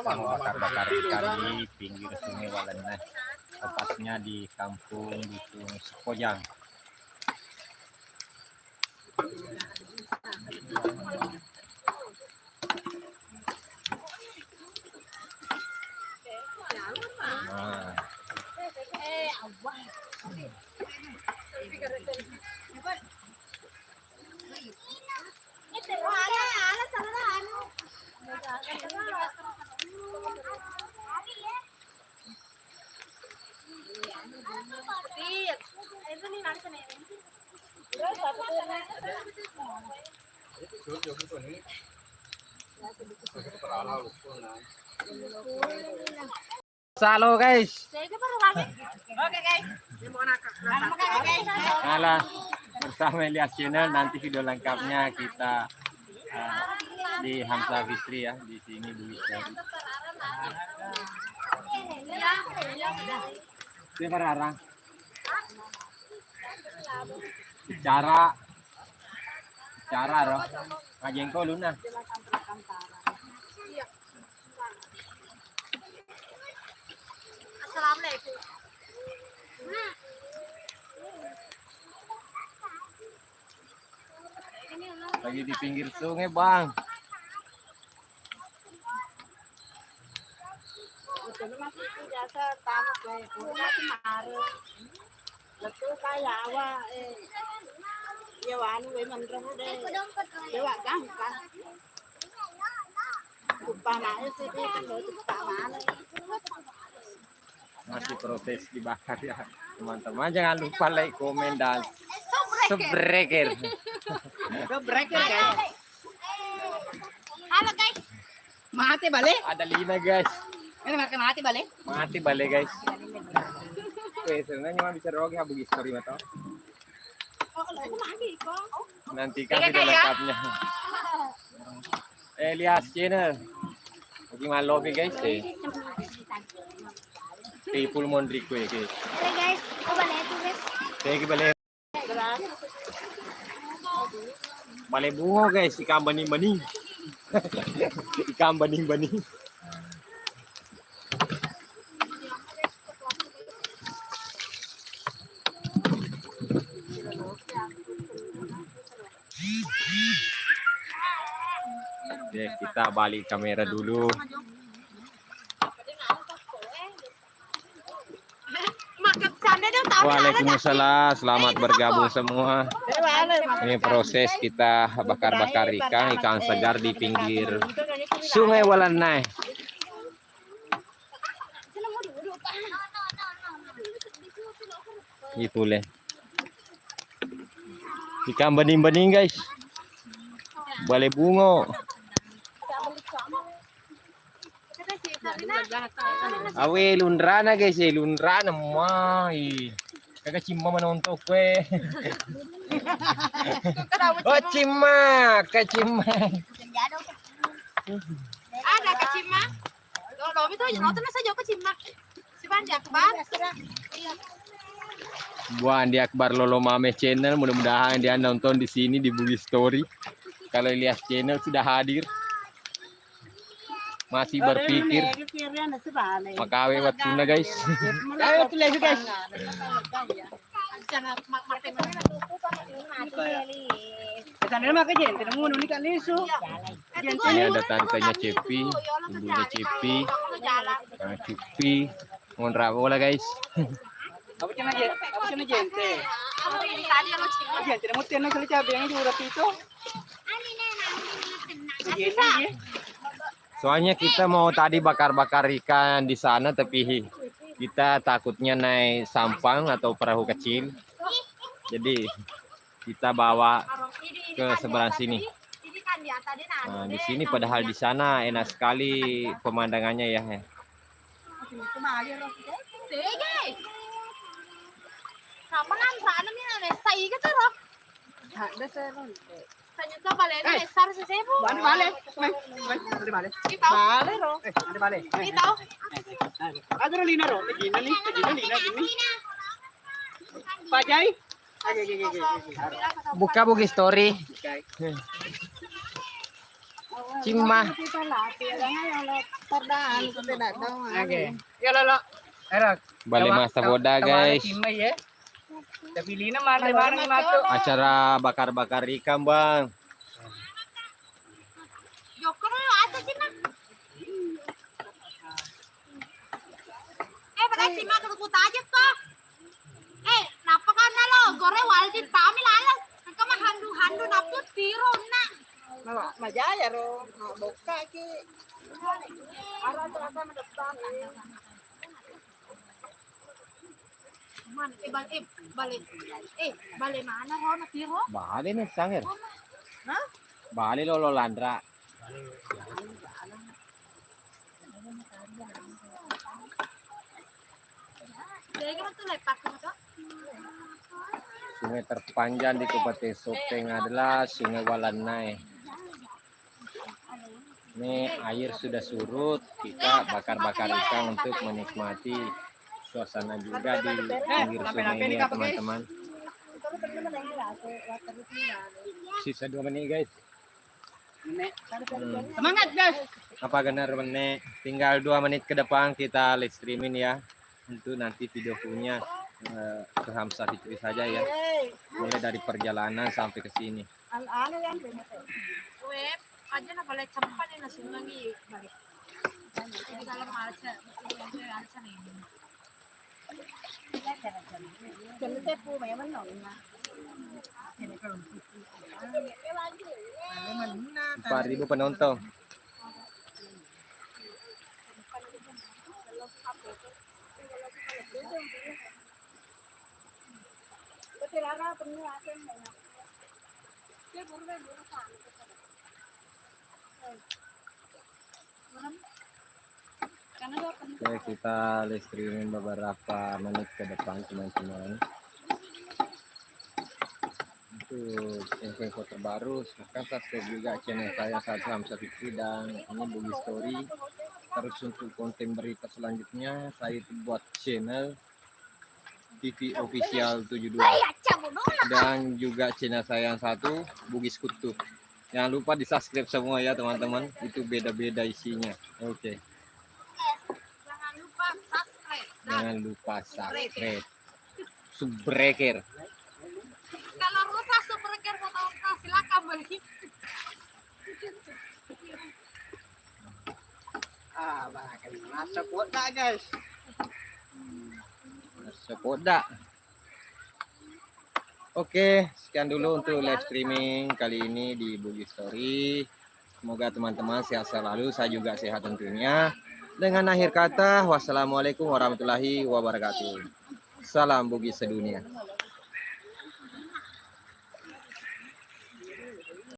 bakar-bakar ikan di pinggir Sungai Walenai, tepatnya di kampung Dusun Sekojang. Nah. Halo guys. Oke guys. Halo, bersama Elias Channel. Nanti video lengkapnya kita di Hamzah Fitri ya, di sini dulu. Siapa Rarang? Bicara roh. Ngajengko Luna. Assalamualaikum. Lagi di pinggir sungai, Bang. Masih proses dibakar ya, teman-teman. Jangan lupa like, komen, dan subscribe. Guys. Halo guys. Mati balik. Ada Lina guys. Ini makan mati balik. Mati balik guys. Sebenarnya cuma bisa rogi habis story atau? Nantikan video lengkapnya. Elias Channel. Bagaimana lobby guys? People mondri ko guys. Guys, balik itu guys. Sige balik. Balik bungo guys, ikan bening-bening. Ikan bening-bening. Oke, kita balik kamera dulu. Waalaikumsalam, selamat bergabung semua. Ini proses kita bakar-bakar ikan segar di pinggir Sungai Walenai. Gitu leh. Ikan bening-bening guys. Balai bungo. Awe lundrana guys, lundrana mai. Kagak cimma menontok kue. Oh cimma, kacimma. Ada kacimma. Lo itu nonton saja kacimma. Si Bandi Akbar. Bu Andi Akbar Lolo Mame Channel, mudah-mudahan dia nonton di sini di Bugis Story. Kalau Elias Channel sudah hadir. Masih berpikir makawe watsuna guys. Ayo tuh lagi guys. Ini ada tantenya Cepi, ibunya Cepi, Cepi, ngontra bola guys. Apa cina gente? Gente, mau tiene que le cabe di un ratito. Soalnya kita mau tadi bakar-bakar ikan di sana, tapi kita takutnya naik sampang atau perahu kecil. Jadi kita bawa ke seberang sini. Nah, di sini padahal di sana enak sekali pemandangannya ya. Tanya ka bale na sar sa sebo. Vale. Vale. Ro. Vale. Itaw. Agro lina ro, lina. Pajai. Buka Bugis Story. Cimah. Oke. Ya lolo. Erok. Balik masa boda guys. Cimah ya. Tapi lina mana matu. Acara bakar-bakar ikan bang. Joker lo ada Cima. Pakai Cima keruput aja kok. Napa karena lo goreng waldin pami lalang. Kama handu naput tiro na. Majaya ro, buka ki. Man, balik mana ho na tiro? Bali nih sangir. Hah? Bali lo landra. Jadi kan tuh lepak gitu. Sungai terpanjang di Kabupaten Sopeng adalah Sungai Walanai. Ini air sudah surut, kita bakar-bakar ikan untuk menikmati suasana juga di pinggir sungai ini ya teman-teman. Sisa 2 menit guys. Semangat guys. Apa benar menit? Tinggal 2 menit ke depan kita live streaming ya. Untuk nanti video punya ke Hamzah Fitri saja ya. Mulai dari perjalanan sampai ke sini. Web aja na balik campan na sinungi balik. Jadi kalau marcha, itu marcha nih. Jadi po may man nong na. 4.000 penonton. Oke, kita live streaming beberapa menit ke depan teman-teman. Untuk info terbaru, silahkan subscribe juga channel saya Hamzah Fitri dan ini Bugi Story. Terus untuk konten berita selanjutnya, saya buat channel TV Official 72 dan juga channel saya yang satu Bugis Kutu. Jangan lupa di subscribe semua ya teman-teman, itu beda-beda isinya. Oke. Jangan lupa subscribe. Subbreaker. Kalau rusak subreker mau tahu silakan beli. Masuk boda guys. Sepoda. Oke, sekian dulu untuk live streaming kali ini di Bugi Story. Semoga teman-teman sehat selalu, saya juga sehat tentunya. Dengan akhir kata, wassalamualaikum warahmatullahi wabarakatuh. Salam Bugi sedunia.